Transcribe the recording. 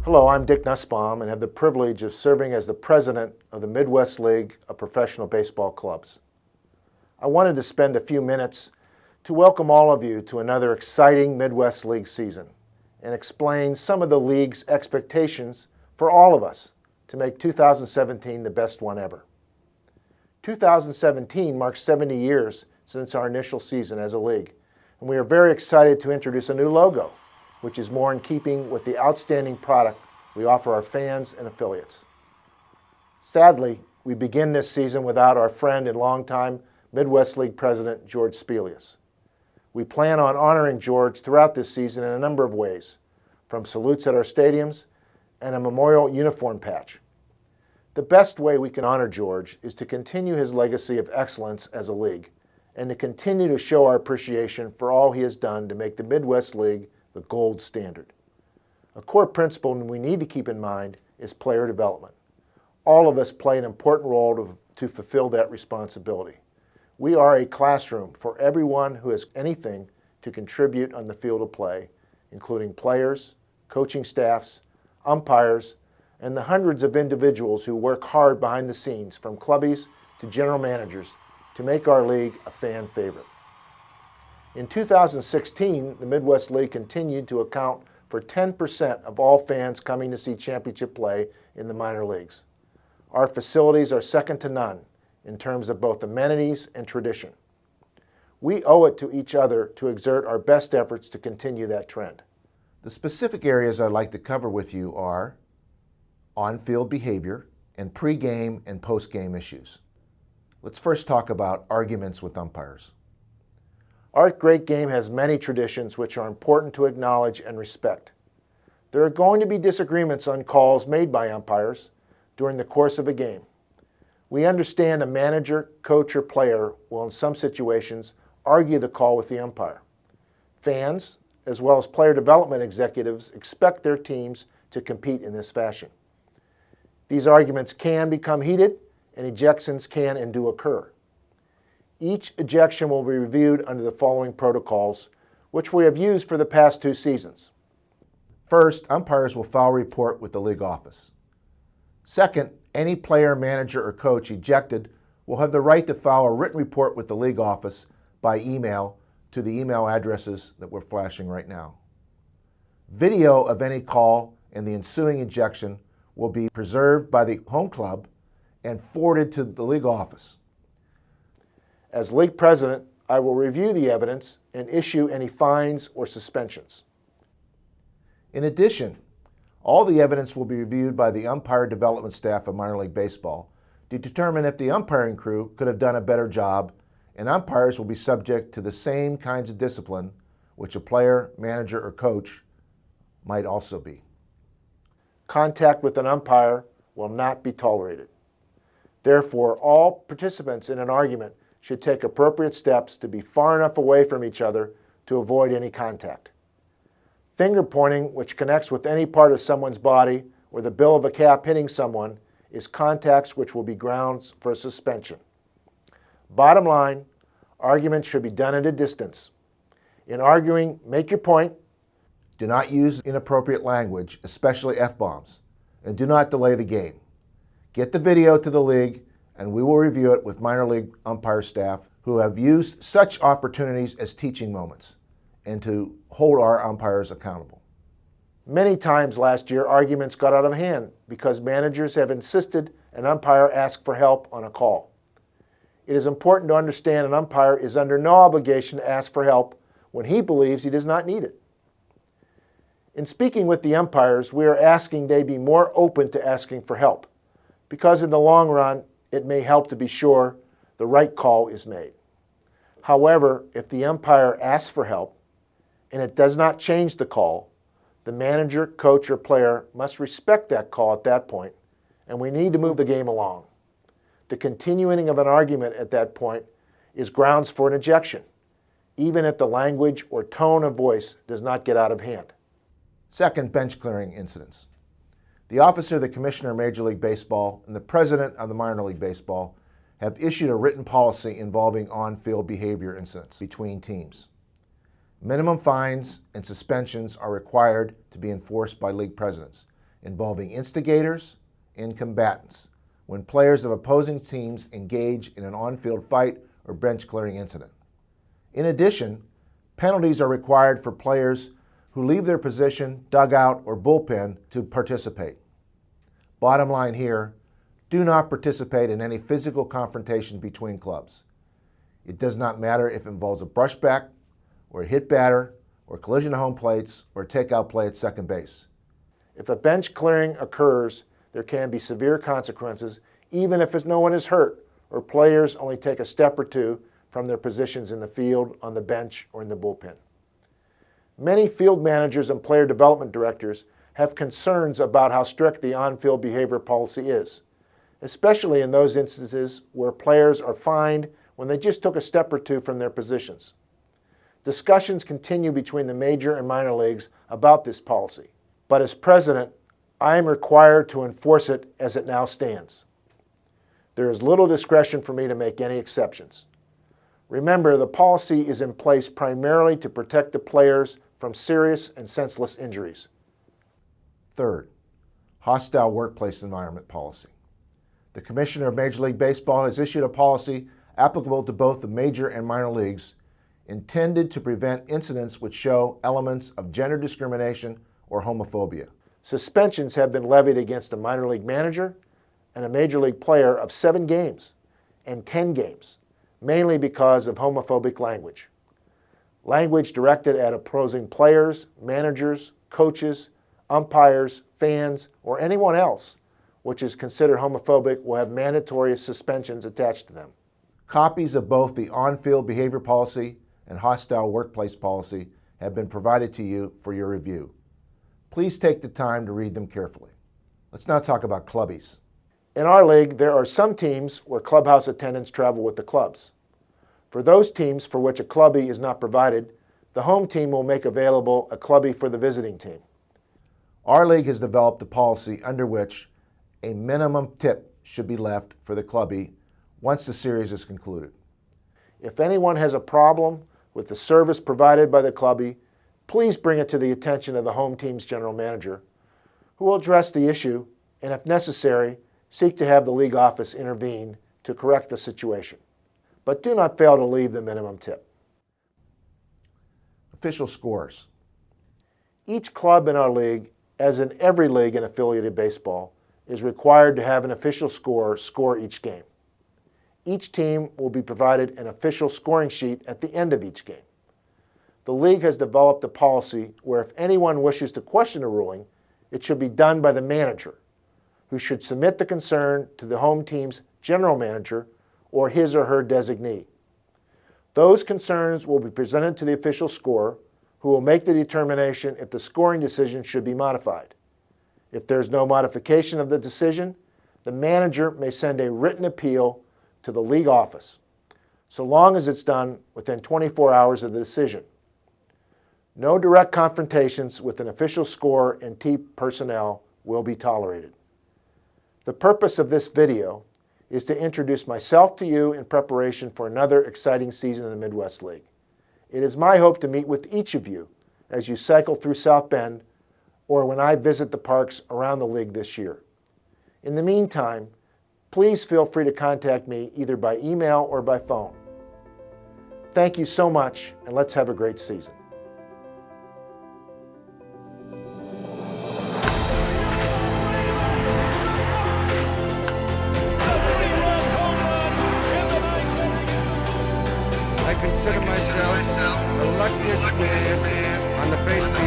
Hello, I'm Dick Nussbaum and have the privilege of serving as the president of the Midwest League of Professional Baseball Clubs. I wanted to spend a few minutes to welcome all of you to another exciting Midwest League season and explain some of the league's expectations for all of us to make 2017 the best one ever. 2017 marks 70 years since our initial season as a league, and we are very excited to introduce a new logo, which is more in keeping with the outstanding product we offer our fans and affiliates. Sadly, we begin this season without our friend and longtime Midwest League president, George Spelius. We plan on honoring George throughout this season in a number of ways, from salutes at our stadiums and a memorial uniform patch. The best way we can honor George is to continue his legacy of excellence as a league and to continue to show our appreciation for all he has done to make the Midwest League the gold standard. A core principle we need to keep in mind is player development. All of us play an important role to fulfill that responsibility. We are a classroom for everyone who has anything to contribute on the field of play, including players, coaching staffs, umpires, and the hundreds of individuals who work hard behind the scenes, from clubbies to general managers, to make our league a fan favorite. In 2016, the Midwest League continued to account for 10% of all fans coming to see championship play in the minor leagues. Our facilities are second to none in terms of both amenities and tradition. We owe it to each other to exert our best efforts to continue that trend. The specific areas I'd like to cover with you are on-field behavior and pre-game and post-game issues. Let's first talk about arguments with umpires. Our great game has many traditions which are important to acknowledge and respect. There are going to be disagreements on calls made by umpires during the course of a game. We understand a manager, coach, or player will in some situations argue the call with the umpire. Fans, as well as player development executives, expect their teams to compete in this fashion. These arguments can become heated and ejections can and do occur. Each ejection will be reviewed under the following protocols, which we have used for the past 2 seasons. First, umpires will file a report with the league office. Second, any player, manager, or coach ejected will have the right to file a written report with the league office by email to the email addresses that we're flashing right now. Video of any call and the ensuing ejection will be preserved by the home club and forwarded to the league office. As league president, I will review the evidence and issue any fines or suspensions. In addition, all the evidence will be reviewed by the umpire development staff of minor league baseball to determine if the umpiring crew could have done a better job, and umpires will be subject to the same kinds of discipline which a player, manager, or coach might also be. Contact with an umpire will not be tolerated. Therefore, all participants in an argument should take appropriate steps to be far enough away from each other to avoid any contact. Finger pointing, which connects with any part of someone's body, or the bill of a cap hitting someone, is contacts which will be grounds for a suspension. Bottom line, arguments should be done at a distance. In arguing, make your point. Do not use inappropriate language, especially F-bombs, and do not delay the game. Get the video to the league, and we will review it with minor league umpire staff who have used such opportunities as teaching moments, and to hold our umpires accountable. Many times last year, arguments got out of hand because managers have insisted an umpire ask for help on a call. It is important to understand an umpire is under no obligation to ask for help when he believes he does not need it. In speaking with the umpires, we are asking they be more open to asking for help, because in the long run, it may help to be sure the right call is made. However, if the umpire asks for help and it does not change the call, the manager, coach, or player must respect that call at that point, and we need to move the game along. The continuing of an argument at that point is grounds for an ejection, even if the language or tone of voice does not get out of hand. Second, bench clearing incidents. The Office of the Commissioner of Major League Baseball and the President of the Minor League Baseball have issued a written policy involving on-field behavior incidents between teams. Minimum fines and suspensions are required to be enforced by league presidents, involving instigators and combatants when players of opposing teams engage in an on-field fight or bench-clearing incident. In addition, penalties are required for players who leave their position, dugout, or bullpen to participate. Bottom line here, do not participate in any physical confrontation between clubs. It does not matter if it involves a brushback, or a hit batter, or collision to home plates, or a takeout play at second base. If a bench clearing occurs, there can be severe consequences, even if no one is hurt or players only take a step or two from their positions in the field, on the bench, or in the bullpen. Many field managers and player development directors have concerns about how strict the on-field behavior policy is, especially in those instances where players are fined when they just took a step or two from their positions. Discussions continue between the major and minor leagues about this policy, but as president, I am required to enforce it as it now stands. There is little discretion for me to make any exceptions. Remember, the policy is in place primarily to protect the players from serious and senseless injuries. Third, hostile workplace environment policy. The Commissioner of Major League Baseball has issued a policy applicable to both the major and minor leagues intended to prevent incidents which show elements of gender discrimination or homophobia. Suspensions have been levied against a minor league manager and a major league player of 7 games and 10 games, mainly because of homophobic language. Language directed at opposing players, managers, coaches, umpires, fans, or anyone else which is considered homophobic will have mandatory suspensions attached to them. Copies of both the on-field behavior policy and hostile workplace policy have been provided to you for your review. Please take the time to read them carefully. Let's now talk about clubbies. In our league, there are some teams where clubhouse attendants travel with the clubs. For those teams for which a clubbie is not provided, the home team will make available a clubbie for the visiting team. Our league has developed a policy under which a minimum tip should be left for the clubbie once the series is concluded. If anyone has a problem with the service provided by the clubbie, please bring it to the attention of the home team's general manager, who will address the issue and, if necessary, seek to have the league office intervene to correct the situation. But do not fail to leave the minimum tip. Official scores. Each club in our league, as in every league in affiliated baseball, is required to have an official scorer score each game. Each team will be provided an official scoring sheet at the end of each game. The league has developed a policy where if anyone wishes to question a ruling, it should be done by the manager, who should submit the concern to the home team's general manager or his or her designee. Those concerns will be presented to the official scorer, who will make the determination if the scoring decision should be modified. If there is no modification of the decision, the manager may send a written appeal to the league office, so long as it's done within 24 hours of the decision. No direct confrontations with an official scorer and team personnel will be tolerated. The purpose of this video is to introduce myself to you in preparation for another exciting season in the Midwest League. It is my hope to meet with each of you as you cycle through South Bend or when I visit the parks around the league this year. In the meantime, please feel free to contact me either by email or by phone. Thank you so much, and let's have a great season. I consider myself the luckiest man on the face of the